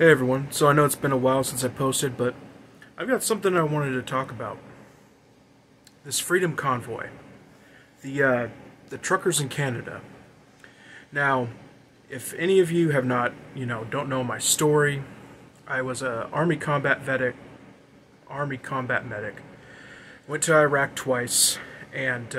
Hey everyone, so I know it's been a while since I posted, but I've got something I wanted to talk about. This Freedom Convoy. The truckers in Canada. Now, if any of you have not, don't know my story, I was a Army combat medic. Went to Iraq twice, and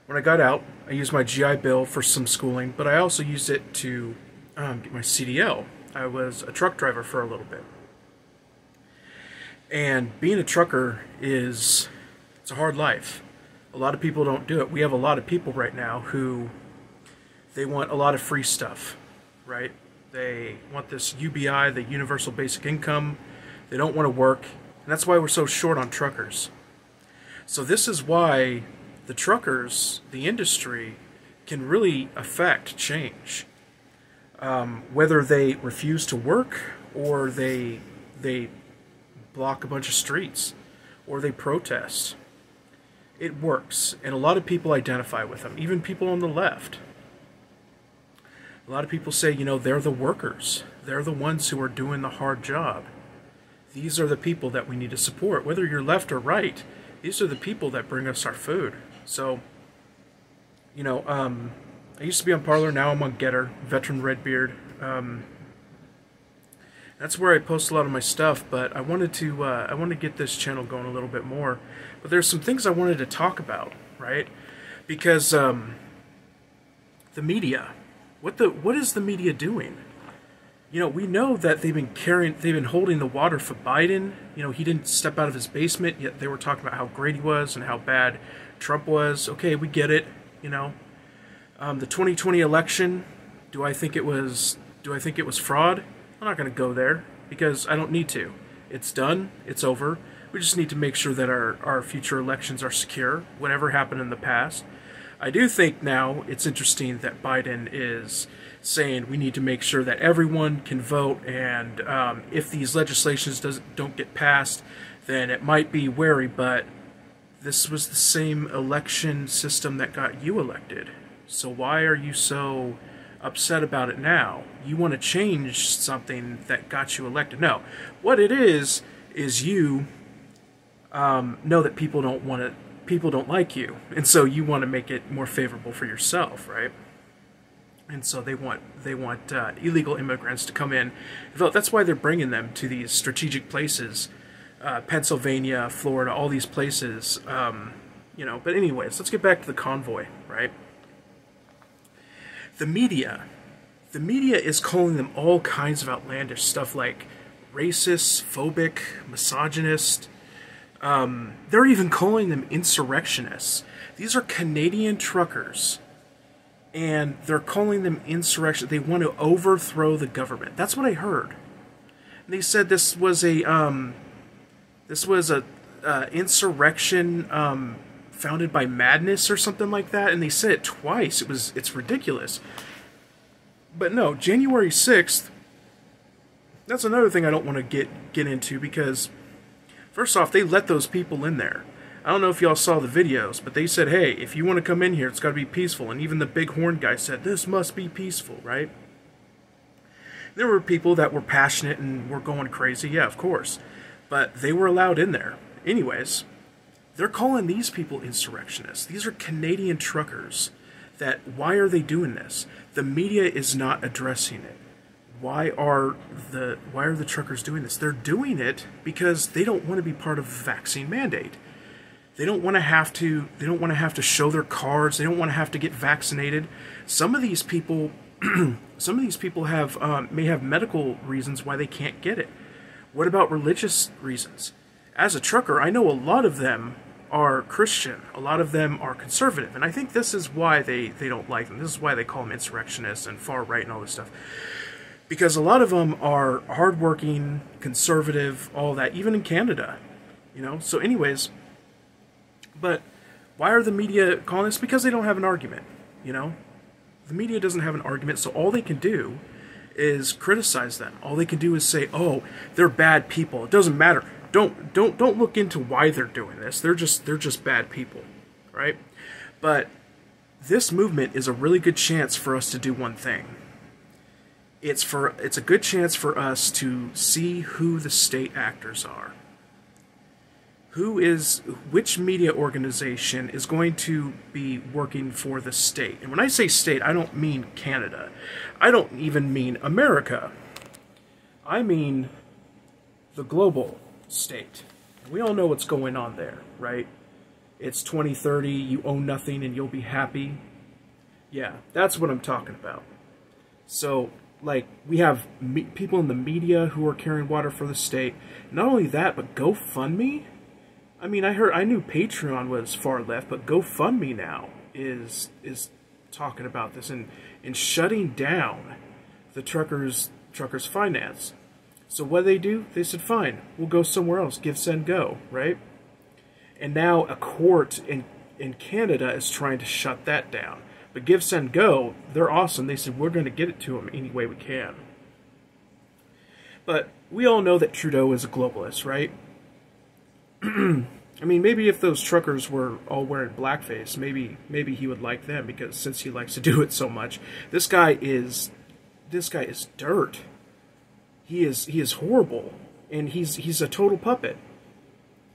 when I got out, I used my GI Bill for some schooling, but I also used it to get my CDL. I was a truck driver for a little bit. And being a trucker it's a hard life. A lot of people don't do it. We have a lot of people right now who, they want a lot of free stuff, right? They want this UBI, the Universal Basic Income. They don't want to work, and that's why we're so short on truckers. So this is why the truckers, the industry, can really affect change. Whether they refuse to work, or they block a bunch of streets, or they protest. It works, and a lot of people identify with them, even people on the left. A lot of people say, they're the workers. They're the ones who are doing the hard job. These are the people that we need to support. Whether you're left or right, these are the people that bring us our food. So, I used to be on Parler, now I'm on gettr, VeteranRedBeard. That's where I post a lot of my stuff, but I wanted to get this channel going a little bit more. But there's some things I wanted to talk about, right? Because the media, what is the media doing? We know that they've been holding the water for Biden. He didn't step out of his basement, yet they were talking about how great he was and how bad Trump was. Okay, we get it, The 2020 election, do I think it was fraud? I'm not going to go there because I don't need to. It's done. It's over. We just need to make sure that our future elections are secure, whatever happened in the past. I do think now it's interesting that Biden is saying we need to make sure that everyone can vote, and if these legislations don't get passed, then it might be wary, but this was the same election system that got you elected. So why are you so upset about it now? You want to change something that got you elected. No, what it is you know that people don't like you, and so you want to make it more favorable for yourself, right? And so they want illegal immigrants to come in and vote. That's why they're bringing them to these strategic places, Pennsylvania, Florida, all these places. But anyways, let's get back to the convoy, right? The media is calling them all kinds of outlandish stuff like racist, phobic, misogynist. They're even calling them insurrectionists. These are Canadian truckers, and they're calling them insurrection. They want to overthrow the government. That's what I heard. And they said this was a insurrection founded by madness or something like that, and they said it twice. It's ridiculous. But no, January 6th, that's another thing I don't want to get into, because first off, they let those people in there. I don't know if y'all saw the videos, but they said, hey, if you want to come in here, it's got to be peaceful. And even the big horn guy said, this must be peaceful, right? There were people that were passionate and were going crazy, yeah, of course. But they were allowed in there. Anyways, they're calling these people insurrectionists. These are Canadian truckers. Why are they doing this? The media is not addressing it. Why are the truckers doing this? They're doing it because they don't want to be part of the vaccine mandate. They don't want to have to show their cards. They don't want to have to get vaccinated. Some of these people may have medical reasons why they can't get it. What about religious reasons? As a trucker, I know a lot of them are Christian. A lot of them are conservative. And I think this is why they don't like them. This is why they call them insurrectionists and far right and all this stuff. Because a lot of them are hardworking, conservative, all that, even in Canada. So anyways, but why are the media calling this? Because they don't have an argument, The media doesn't have an argument, so all they can do is criticize them. All they can do is say, oh, they're bad people. It doesn't matter. Don't look into why they're doing this. They're just bad people, right? But this movement is a really good chance for us to do one thing. it's a good chance for us to see who the state actors are. Which media organization is going to be working for the state? And when I say state, I don't mean Canada. I don't even mean America. I mean the global state. We all know what's going on there, right? It's 2030, you own nothing and you'll be happy. Yeah, that's what I'm talking about. So, like, we have people in the media who are carrying water for the state. Not only that, but GoFundMe. I mean, I knew Patreon was far left, but GoFundMe now is talking about this and shutting down the truckers' finance. So what do? They said, fine, we'll go somewhere else. Give, send, go, right? And now a court in Canada is trying to shut that down. But Give, Send, Go, they're awesome. They said, we're going to get it to them any way we can. But we all know that Trudeau is a globalist, right? I mean, maybe if those truckers were all wearing blackface, maybe he would like them, because since he likes to do it so much. This guy is dirt. He is horrible, and he's a total puppet.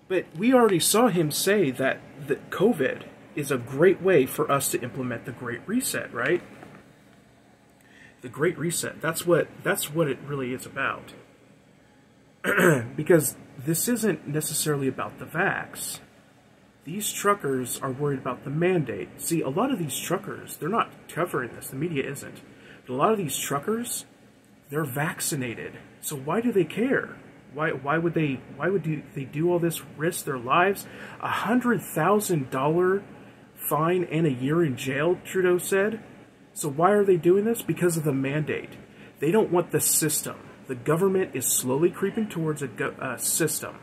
But we already saw him say that COVID is a great way for us to implement the Great Reset, right? The Great Reset. That's what it really is about. Because this isn't necessarily about the vax. These truckers are worried about the mandate. See, a lot of these truckers, they're not covering this. The media isn't. But a lot of these truckers, they're vaccinated. So why do they care? Why would they do all this, risk their lives? $100,000 fine and a year in jail, Trudeau said. So why are they doing this? Because of the mandate. They don't want the system. The government is slowly creeping towards a system,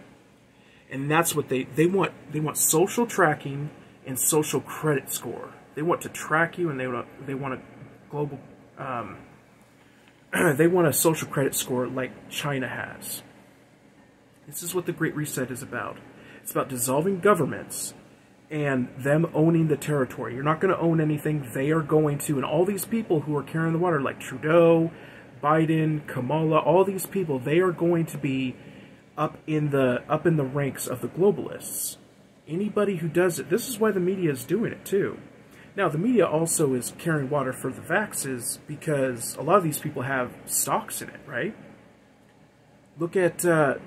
and that's what they want. They want social tracking and social credit score. They want to track you, and they want a global. They want a social credit score like China has. This is what the Great Reset is about. It's about dissolving governments and them owning the territory. You're not going to own anything. They are going to, and all these people who are carrying the water, like Trudeau, Biden, Kamala, all these people, they are going to be up in the ranks of the globalists. Anybody who does it, this is why the media is doing it too. Now, the media also is carrying water for the vaxes because a lot of these people have stocks in it, right? Look at, there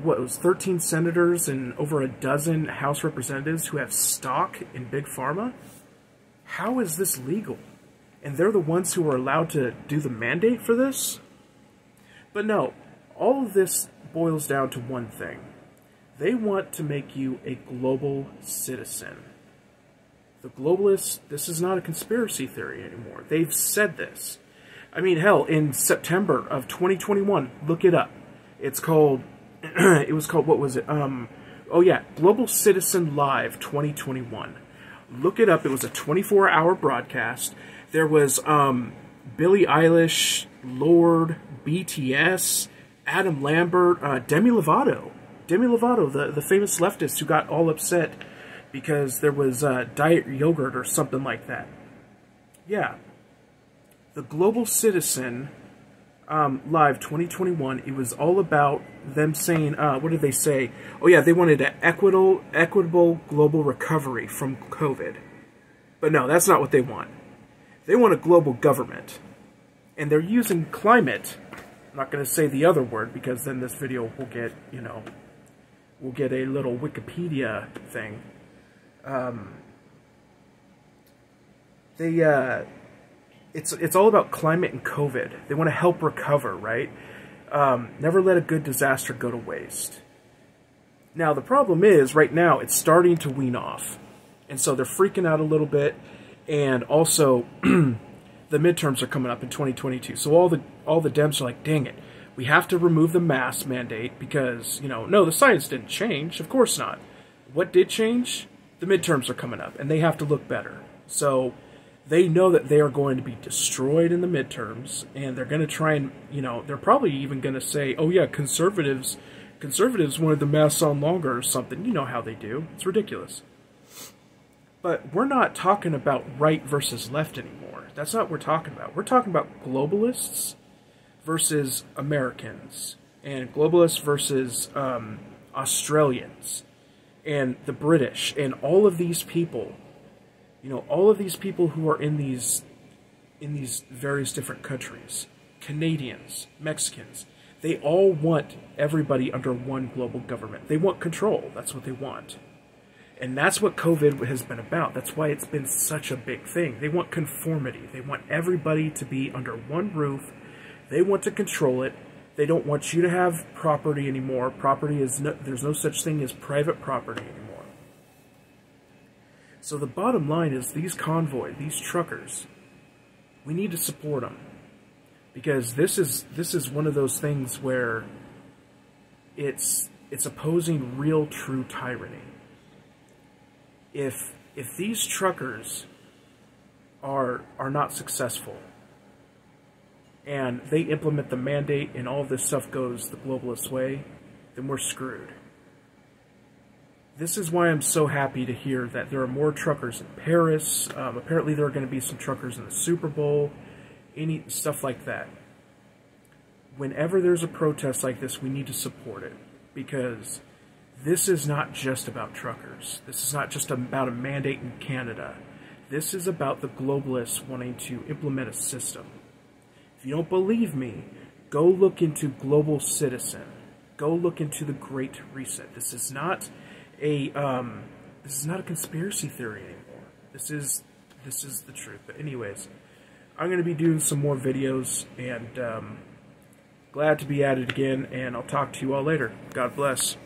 was 13 senators and over a dozen House representatives who have stock in Big Pharma. How is this legal? And they're the ones who are allowed to do the mandate for this? But no, all of this boils down to one thing. They want to make you a global citizen. The globalists, this is not a conspiracy theory anymore. They've said this. I mean, hell, in September of 2021, look it up. It's called, it was called, what was it? Oh yeah, Global Citizen Live 2021. Look it up. It was a 24-hour broadcast. There was Billie Eilish, Lorde, BTS, Adam Lambert, Demi Lovato. Demi Lovato, the famous leftist who got all upset because there was diet yogurt or something like that. Yeah. The Global Citizen Live 2021, it was all about them saying, what did they say? Oh yeah, they wanted an equitable global recovery from COVID. But no, that's not what they want. They want a global government. And they're using climate. I'm not going to say the other word because then this video will get, we'll get a little Wikipedia thing. It's all about climate and COVID. They want to help recover, right? Never let a good disaster go to waste. Now, the problem is, right now, it's starting to wean off. And so they're freaking out a little bit. And also, the midterms are coming up in 2022. So all the Dems are like, dang it. We have to remove the mask mandate because, no, the science didn't change. Of course not. What did change? The midterms are coming up, and they have to look better. So they know that they are going to be destroyed in the midterms, and they're going to try and, they're probably even going to say, oh yeah, conservatives wanted the masks on longer or something. You know how they do. It's ridiculous. But we're not talking about right versus left anymore. That's not what we're talking about. We're talking about globalists versus Americans, and globalists versus Australians, and the British, and all of these people, you know, all of these people who are in these various different countries, Canadians, Mexicans, they all want everybody under one global government. They want control. That's what they want. And that's what COVID has been about. That's why it's been such a big thing. They want conformity. They want everybody to be under one roof. They want to control it. They don't want you to have property anymore. Property is there's no such thing as private property anymore. So the bottom line is these convoy, these truckers, we need to support them, because this is one of those things where it's opposing real true tyranny. If these truckers are not successful, and they implement the mandate and all this stuff goes the globalist way, then we're screwed. This is why I'm so happy to hear that there are more truckers in Paris. Apparently there are going to be some truckers in the Super Bowl, any stuff like that. Whenever there's a protest like this, we need to support it, because this is not just about truckers. This is not just about a mandate in Canada. This is about the globalists wanting to implement a system. If you don't believe me, go look into Global Citizen. Go look into the Great Reset. This is not a conspiracy theory anymore. This is the truth. But anyways, I'm going to be doing some more videos, and glad to be at it again, and I'll talk to you all later. God bless.